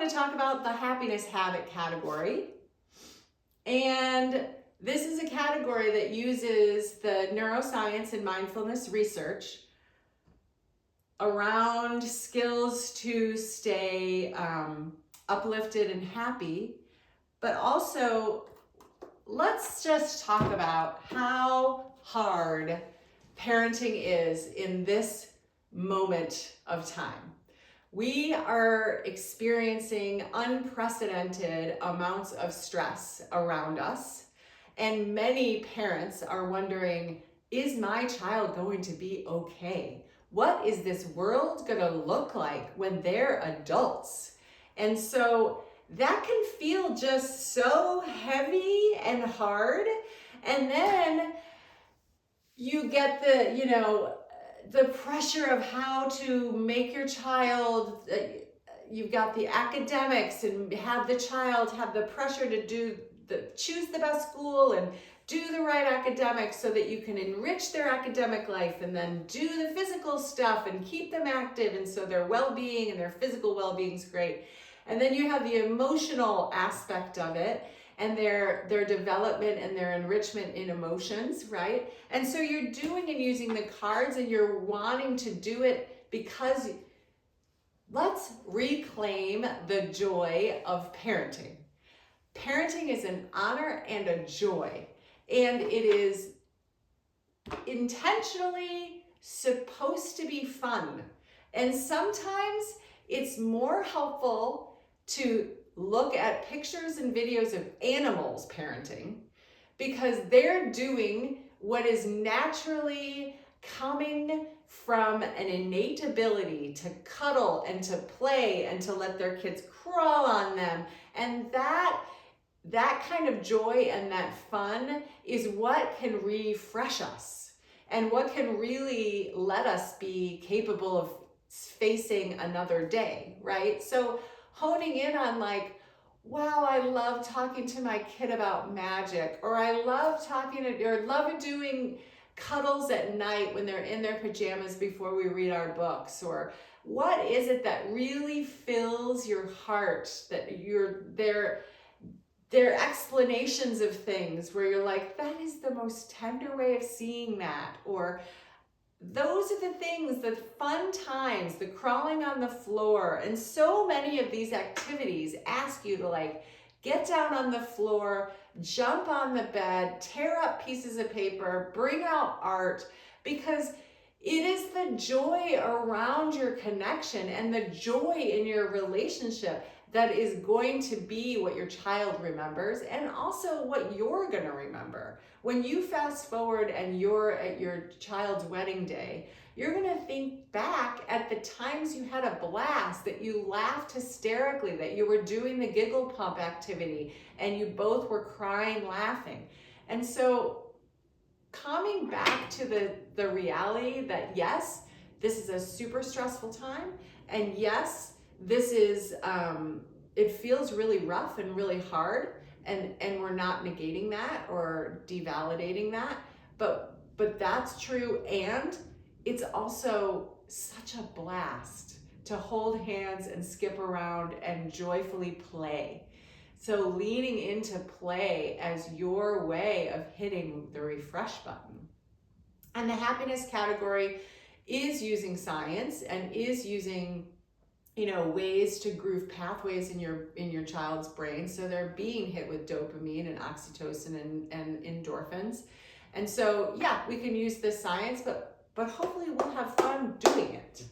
to talk about the happiness habit category. And this is a category that uses the neuroscience and mindfulness research around skills to stay uplifted and happy, but also let's just talk about how hard parenting is in this moment of time. We are experiencing unprecedented amounts of stress around us, and many parents are wondering, is my child going to be okay? What is this world going to look like when they're adults? And so that can feel just so heavy and hard. And then you get the pressure of how to make your child, you've got the academics and have the child have the pressure to choose the best school and do the right academics so that you can enrich their academic life and then do the physical stuff and keep them active, and so their well-being and their physical well-being is great. And then you have the emotional aspect of it and their development and their enrichment in emotions, right? And so you're doing and using the cards and you're wanting to do it because let's reclaim the joy of parenting. Parenting is an honor and a joy, and it is intentionally supposed to be fun. And sometimes it's more helpful to look at pictures and videos of animals parenting because they're doing what is naturally coming from an innate ability to cuddle and to play and to let their kids crawl on them. And that kind of joy and that fun is what can refresh us and what can really let us be capable of facing another day, right? So honing in on like, wow, I love talking to my kid about magic, or I love love doing cuddles at night when they're in their pajamas before we read our books, or what is it that really fills your heart, that they're explanations of things where you're like, that is the most tender way of seeing that, or those are the things, the fun times, the crawling on the floor. And so many of these activities ask you to like get down on the floor, jump on the bed, tear up pieces of paper, bring out art, because it is the joy around your connection and the joy in your relationship that is going to be what your child remembers, and also what you're going to remember. When you fast forward and you're at your child's wedding day, you're going to think back at the times you had a blast, that you laughed hysterically, that you were doing the giggle pump activity, and you both were crying, laughing. And so coming back to the reality that yes, this is a super stressful time, and yes, this is, it feels really rough and really hard, and we're not negating that or devalidating that, but that's true, and it's also such a blast to hold hands and skip around and joyfully play. So leaning into play as your way of hitting the refresh button. And the happiness category is using science and is using ways to groove pathways in your child's brain, so they're being hit with dopamine and oxytocin and endorphins. And so yeah, we can use this science, but hopefully we'll have fun doing it.